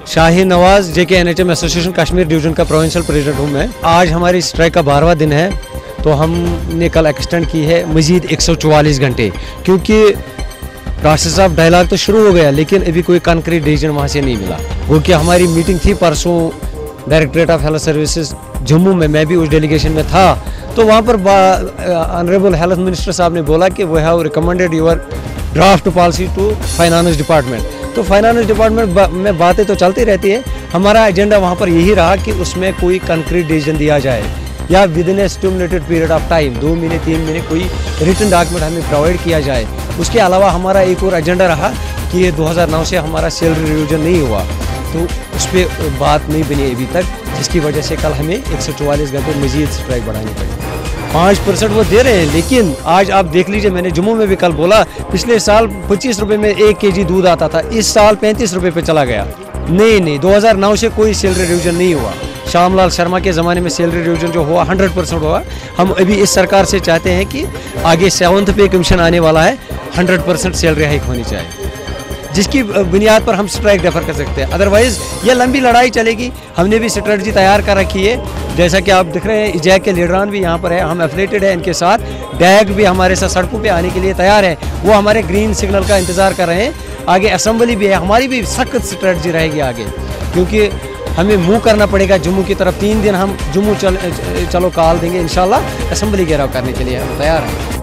Shaheen Nawaz JK NHM association Kashmir division का provincial president हूँ मैं। आज हमारी स्ट्राइक का 12वां दिन है, तो हमने कल एक्सटेंड की है मजीद 144 घंटे, क्योंकि प्रोसेस ऑफ डायलॉग तो शुरू हो गया लेकिन अभी कोई कंक्रीट डिसीजन वहाँ से नहीं मिला। वो कि हमारी मीटिंग थी परसों directorate of health services Jammu में, मैं भी उस डेलीगेशन में था, तो वहाँ पर ऑनरेबल हेल्थ मिनिस्टर साहब ने बोला कि we have recommended your draft policy to finance department. तो फाइनेंस डिपार्टमेंट में बातें तो चलती रहती है, हमारा एजेंडा वहाँ पर यही रहा कि उसमें कोई कंक्रीट डिसीजन दिया जाए या with in A stimulated period of time 2 महीने 3 महीने कोई रिटन डॉक्यूमेंट हमें प्रोवाइड किया जाए। उसके अलावा हमारा एक और एजेंडा रहा कि ये 2009 से हमारा सैलरी रिविजन नहीं हुआ, तो उस पर बात नहीं बनी अभी तक, जिसकी वजह से कल हमें 144 घंटे मजीद स्ट्राइक बढ़ानी पड़ी। 5% वो दे रहे हैं, लेकिन आज आप देख लीजिए, मैंने जम्मू में भी कल बोला, पिछले साल 25 रुपये में 1 kg दूध आता था, इस साल 35 रुपये पे चला गया। नहीं, 2009 से कोई सैलरी रिविजन नहीं हुआ। श्यामलाल शर्मा के ज़माने में सैलरी रिविजन जो हुआ 100% हुआ। हम अभी इस सरकार से चाहते हैं कि आगे 7th पे कमीशन आने वाला है, 100% सैलरी हाइक होनी चाहिए, जिसकी बुनियाद पर हम स्ट्राइक डेफर कर सकते हैं। अदरवाइज़ ये लंबी लड़ाई चलेगी। हमने भी स्ट्रेटजी तैयार कर रखी है, जैसा कि आप दिख रहे हैं इजैक के लीडरान भी यहाँ पर है, हम एफिलेटेड है इनके साथ। डैग भी हमारे साथ सड़कों पे आने के लिए तैयार है, वो हमारे ग्रीन सिग्नल का इंतज़ार कर रहे हैं। आगे असेंबली भी है, हमारी भी सख्त स्ट्रेटजी रहेगी आगे, क्योंकि हमें मूव करना पड़ेगा जम्मू की तरफ। 3 दिन हम जम्मू चलो कॉल देंगे, इंशाल्लाह असेंबली घेराव करने के लिए हम तैयार हैं।